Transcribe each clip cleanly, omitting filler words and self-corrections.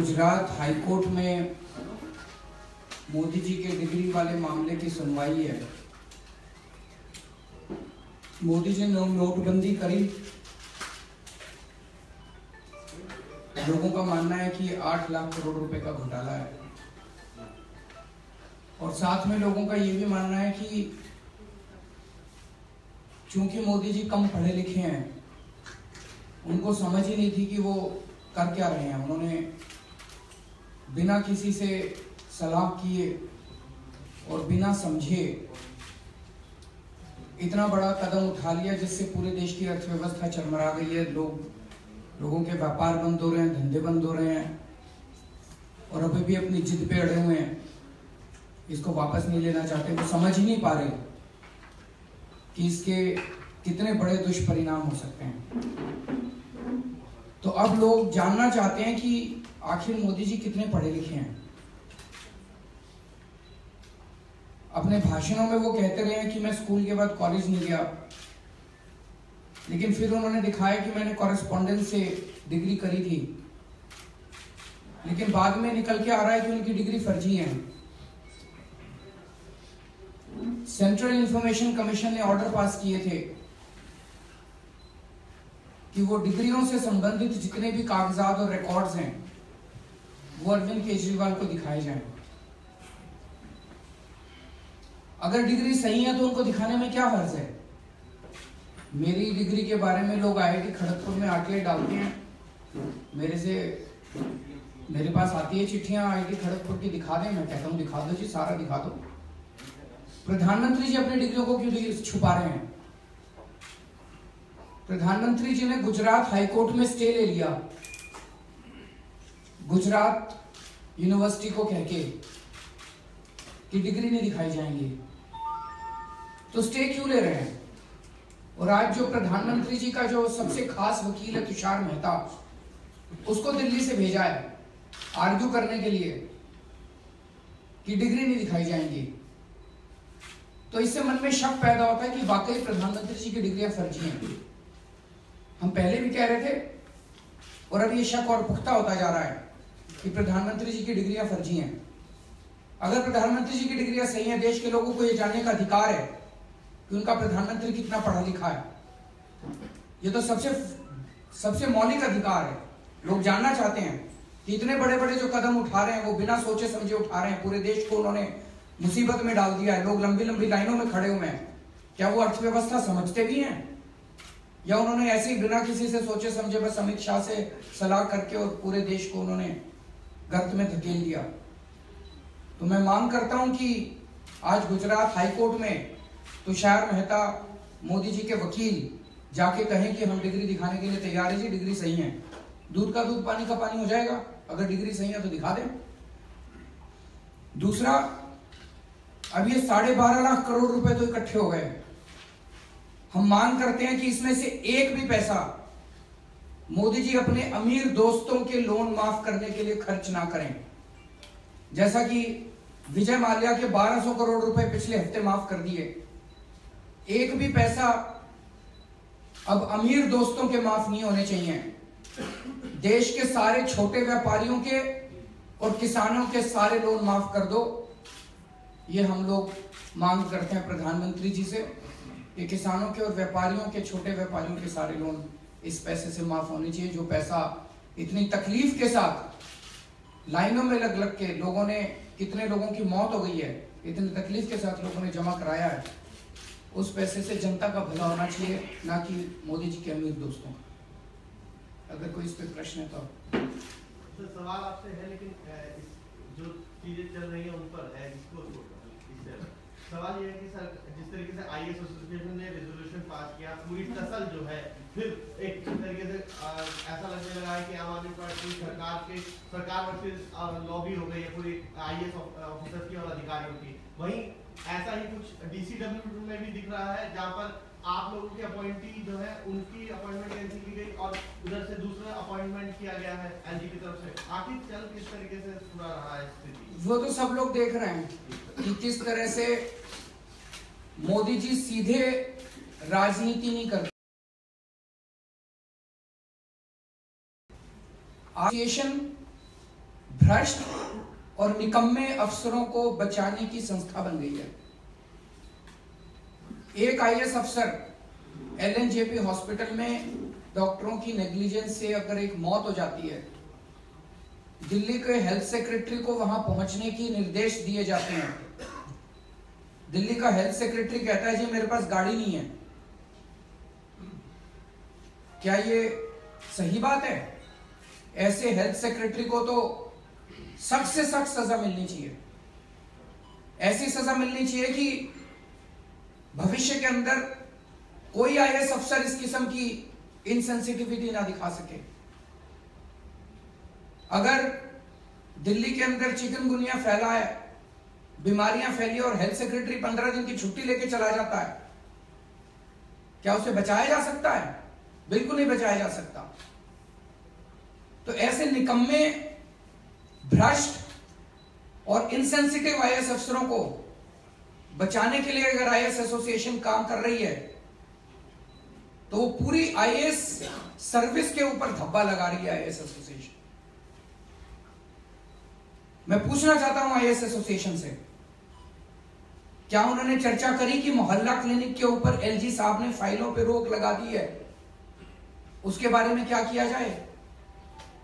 Gujarat high court में मोदी जी के degree वाले मामले की सुनवाई है। मोदी जी ने नोटबंदी करी। लोगों का मानना है कि 8 लाख करोड़ रुपए का घोटाला है और साथ में लोगों का ये भी मानना है कि चूंकि मोदी जी कम पढ़े लिखे हैं, उनको समझ ही नहीं थी कि वो कर क्या रहे हैं। उन्होंने बिना किसी से सलाह किए और बिना समझे इतना बड़ा कदम उठा लिया जिससे पूरे देश की अर्थव्यवस्था चरमरा गई है। लोगों के व्यापार बंद हो रहे हैं, धंधे बंद हो रहे हैं और अभी भी अपनी जिद पे अड़े हुए हैं, इसको वापस नहीं लेना चाहते। वो समझ ही नहीं पा रहे कि इसके कितने बड़े दुष्परिणाम हो सकते हैं। तो अब लोग जानना चाहते हैं कि आखिर मोदी जी कितने पढ़े लिखे हैं। अपने भाषणों में वो कहते रहे हैं कि मैं स्कूल के बाद कॉलेज नहीं गया, लेकिन फिर उन्होंने दिखाया कि मैंने कॉरेस्पॉन्डेंस से डिग्री करी थी, लेकिन बाद में निकल के आ रहा है कि उनकी डिग्री फर्जी है। सेंट्रल इंफॉर्मेशन कमीशन ने ऑर्डर पास किए थे कि वो डिग्रियों से संबंधित जितने भी कागजात और रिकॉर्ड्स हैं वो अरविंद केजरीवाल को दिखाए जाएं। अगर डिग्री सही है तो उनको दिखाने में क्या हर्ज है। मेरी डिग्री के बारे में लोग IIT खड़गपुर में आके डालते हैं, मेरे पास आती है चिट्ठियां IIT खड़गपुर की, दिखा दें। मैं कहता हूं दिखा दो जी, सारा दिखा दो। प्रधानमंत्री जी अपनी डिग्रियों को क्यों छुपा रहे हैं? प्रधानमंत्री जी ने गुजरात हाई कोर्ट में स्टे ले लिया गुजरात यूनिवर्सिटी को कह के कि डिग्री नहीं दिखाई जाएंगी, तो स्टे क्यों ले रहे हैं? और आज जो प्रधानमंत्री जी का जो सबसे खास वकील है तुषार मेहता, उसको दिल्ली से भेजा है आर्ग्यू करने के लिए कि डिग्री नहीं दिखाई जाएंगी। तो इससे मन में शक पैदा होता है कि वाकई प्रधानमंत्री जी की डिग्रियां फर्जी हैं। हम पहले भी कह रहे थे और अब ये शक और पुख्ता होता जा रहा है कि प्रधानमंत्री जी की डिग्रियां फर्जी हैं। अगर प्रधानमंत्री जी की डिग्रियां सही हैं, देश के लोगों को यह जानने का अधिकार है कि उनका प्रधानमंत्री कितना पढ़ा लिखा है। ये तो सबसे मौलिक अधिकार है। लोग जानना चाहते हैं कि इतने बड़े बड़े जो कदम उठा रहे हैं वो बिना सोचे समझे उठा रहे हैं। पूरे देश को उन्होंने मुसीबत में डाल दिया है। लोग लंबी लंबी लाइनों में खड़े हुए हैं। क्या वो अर्थव्यवस्था समझते भी हैं, या उन्होंने ऐसे ही बिना किसी से सोचे समझे बस अमित शाह से सलाह करके और पूरे देश को उन्होंने गर्त में धकेल दिया? तो मैं मांग करता हूं कि आज गुजरात हाई कोर्ट में तुषार मेहता, मोदी जी के वकील, जाके कहें कि हम डिग्री दिखाने के लिए तैयार है जी, डिग्री सही है। दूध का दूध पानी का पानी हो जाएगा। अगर डिग्री सही है तो दिखा दें। दूसरा, अब ये 12.5 लाख करोड़ रुपए तो इकट्ठे हो गए। हम मांग करते हैं कि इसमें से एक भी पैसा मोदी जी अपने अमीर दोस्तों के लोन माफ करने के लिए खर्च ना करें। जैसा कि विजय माल्या के 1200 करोड़ रुपए पिछले हफ्ते माफ कर दिए, एक भी पैसा अब अमीर दोस्तों के माफ नहीं होने चाहिए। देश के सारे छोटे व्यापारियों के और किसानों के सारे लोन माफ कर दो। ये हम लोग मांग करते हैं प्रधानमंत्री जी से कि किसानों के और व्यापारियों के, छोटे व्यापारियों के सारे लोन इस पैसे से माफ होने चाहिए। जो पैसा इतनी तकलीफ के साथ लाइनों में लग लग के लोगों ने, कितने लोगों की मौत हो गई है, इतनी तकलीफ के साथ लोगों ने जमा कराया है, उस पैसे से जनता का भला होना चाहिए, ना कि मोदी जी के अमीर दोस्तों का। अगर कोई इस पर प्रश्न है तो सवाल आपसे है, लेकिन जो चीजें चल रही है उन पर है। सवाल ये है कि सर, जिस तरीके से IAS एसोसिएशन ने रेजोल्यूशन पास किया, पूरी टसल जो है फिर एक तरीके से ऐसा लगने लगा है कि आम आदमी पार्टी सरकार वर्सेस लॉबी हो गई है पूरी IAS ऑफिसर्स की और अधिकारियों की। वहीं ऐसा ही कुछ DCW में भी दिख रहा है, जहाँ पर आप लोगों की अपॉइंटी जो है उनकी अपॉइंटमेंट कैंसिल की गई और उधर से दूसरा अपॉइंटमेंट किया गया है LG की तरफ से। आखिर चल किस तरीके से पूरा रहा है स्थिति? वो तो सब लोग देख रहे हैं कि किस तरह से मोदी जी सीधे राजनीति नहीं करते। एसोसिएशन भ्रष्ट और निकम्मे अफसरों को बचाने की संस्था बन गई है। एक आईएएस अफसर एलएनजेपी हॉस्पिटल में डॉक्टरों की नेग्लिजेंस से अगर एक मौत हो जाती है, दिल्ली के हेल्थ सेक्रेटरी को वहां पहुंचने की निर्देश दिए जाते हैं। दिल्ली का हेल्थ सेक्रेटरी कहता है जी मेरे पास गाड़ी नहीं है। क्या ये सही बात है? ऐसे हेल्थ सेक्रेटरी को तो सख्त से सख्त सजा मिलनी चाहिए। ऐसी सजा मिलनी चाहिए कि भविष्य के अंदर कोई आईएएस अफसर इस किस्म की इनसेंसिटिविटी ना दिखा सके। अगर दिल्ली के अंदर चिकनगुनिया फैला है, बीमारियां फैली और हेल्थ सेक्रेटरी 15 दिन की छुट्टी लेके चला जाता है, क्या उसे बचाया जा सकता है? बिल्कुल नहीं बचाया जा सकता। तो ऐसे निकम्मे, भ्रष्ट और इनसेंसिटिव आईएएस अफसरों को बचाने के लिए अगर आईएएस एसोसिएशन काम कर रही है तो वो पूरी आईएएस सर्विस के ऊपर धब्बा लगा रही है आईएएस एसोसिएशन। मैं पूछना चाहता हूं आईएएस एसोसिएशन से, क्या उन्होंने चर्चा करी कि मोहल्ला क्लिनिक के ऊपर एलजी साहब ने फाइलों पे रोक लगा दी है, उसके बारे में क्या किया जाए?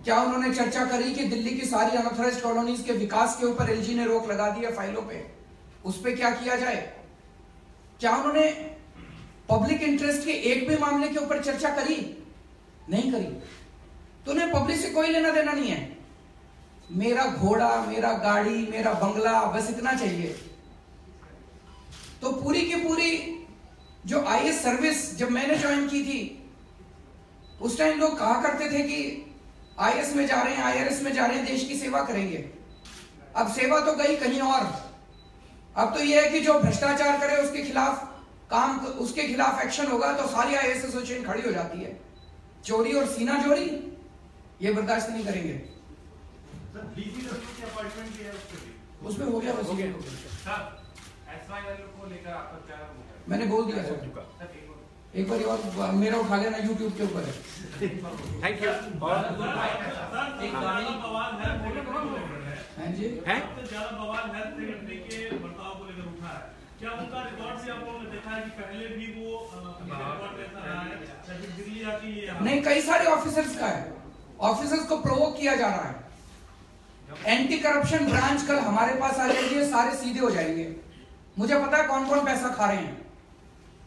क्या उन्होंने चर्चा करी कि दिल्ली की सारी अनऑथराइज्ड कॉलोनीज के विकास के ऊपर एलजी ने रोक लगा दी है फाइलों पे, उस पे क्या किया जाए? क्या उन्होंने पब्लिक इंटरेस्ट के एक भी मामले के ऊपर चर्चा करी? नहीं करी। तो उन्हें पब्लिक से कोई लेना देना नहीं है। मेरा घोड़ा, मेरा गाड़ी, मेरा बंगला, बस इतना चाहिए। तो पूरी की पूरी जो आईएएस सर्विस जब मैंने ज्वाइन की थी उस टाइम लोग कहा करते थे कि आईएएस में जा रहे हैं, आईआरएस में जा रहे हैं, देश की सेवा करेंगे। अब सेवा तो गई कहीं और। अब तो यह है कि जो भ्रष्टाचार करे उसके खिलाफ काम, उसके खिलाफ एक्शन होगा तो सारी आईएएस एसोसिएशन खड़ी हो जाती है। चोरी और सीना जोड़ी ये बर्दाश्त नहीं करेंगे। उसमें हो गया बस। मैंने बोल दिया सर, एक बार और मेरा उठा लेना यूट्यूब के ऊपर है। Thank you. हाँ जी, क्या उनका रिकॉर्ड से आप लोगों ने देखा है कि पहले भी वो रिकॉर्ड रहता रहा है, लेकिन दिल्ली आके ये नहीं, कई सारे ऑफिसर्स का है। ऑफिसर्स को प्रोवोक किया जा रहा है। एंटी करप्शन ब्रांच कल हमारे पास आ जाएगी, सारे सीधे हो जाएंगे। मुझे पता है कौन कौन पैसा खा रहे हैं।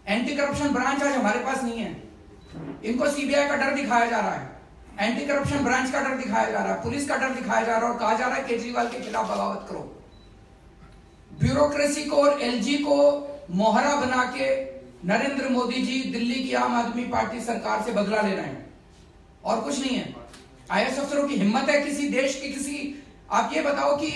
एंटी करप्शन ब्रांच आज हमारे पास नहीं है। इनको सीबीआई का डर दिखाया जा रहा है, एंटी करप्शन ब्रांच का डर दिखाया जा रहा है, पुलिस का डर दिखाया जा रहा है और कहा जा रहा है केजरीवाल के खिलाफ बगावत करो। ब्यूरोक्रेसी को और एलजी को मोहरा बना के नरेंद्र मोदी जी दिल्ली की आम आदमी पार्टी सरकार से बदला ले रहे हैं और कुछ नहीं है। आईएएस अफसरों की हिम्मत है किसी देश के आप ये बताओ कि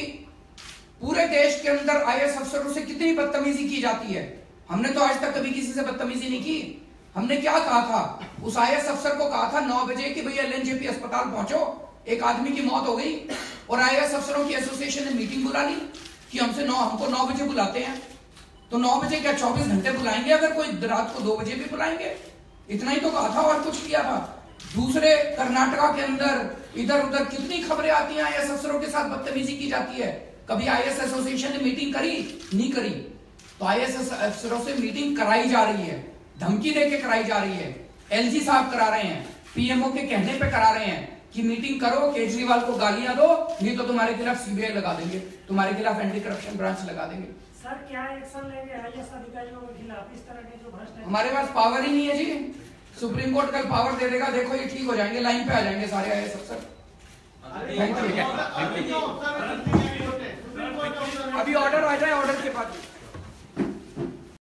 पूरे देश के अंदर आईएएस अफसरों से कितनी बदतमीजी की जाती है? हमने तो आज तक कभी किसी से बदतमीजी नहीं की। हमने क्या कहा था? उस आईएएस अफसर को कहा था 9 बजे कि भैया एलएनजेपी अस्पताल पहुंचो, एक आदमी की मौत हो गई। और आईएएस अफसरों की एसोसिएशन ने मीटिंग बुला ली कि हमको 9 बजे बुलाते हैं। तो 9 बजे क्या 24 घंटे बुलाएंगे? अगर कोई रात को 2 बजे भी बुलाएंगे? इतना ही तो कहा था और कुछ किया था। दूसरे कर्नाटका के अंदर इधर उधर कितनी खबरें आती हैं, आईएएस अफसरों के साथ बदतमीजी की जाती है। कभी आईएएस एसोसिएशन ने मीटिंग करी? नहीं करी। तो आईएएस अफसरों से मीटिंग कराई जा रही है, धमकी देके कराई जा रही है। एलजी साहब करा रहे हैं, पीएमओ के कहने पे करा रहे हैं कि मीटिंग करो, केजरीवाल को गालियां दो, नहीं तो तुम्हारे खिलाफ सीबीआई लगा देंगे, तुम्हारे खिलाफ एंटी करप्शन ब्रांच लगा देंगे। सर क्या एक्शन लेंगे आईएएस अधिकारियों के खिलाफ इस तरह के जो भ्रष्ट है? हमारे पास पावर ही नहीं है जी। सुप्रीम कोर्ट कल पावर दे देगा, देखो ये ठीक हो जाएंगे, लाइन पे आ जाएंगे सारे आईएएस अफसर। Thank you. अभी ऑर्डर आ जाए, ऑर्डर के बाद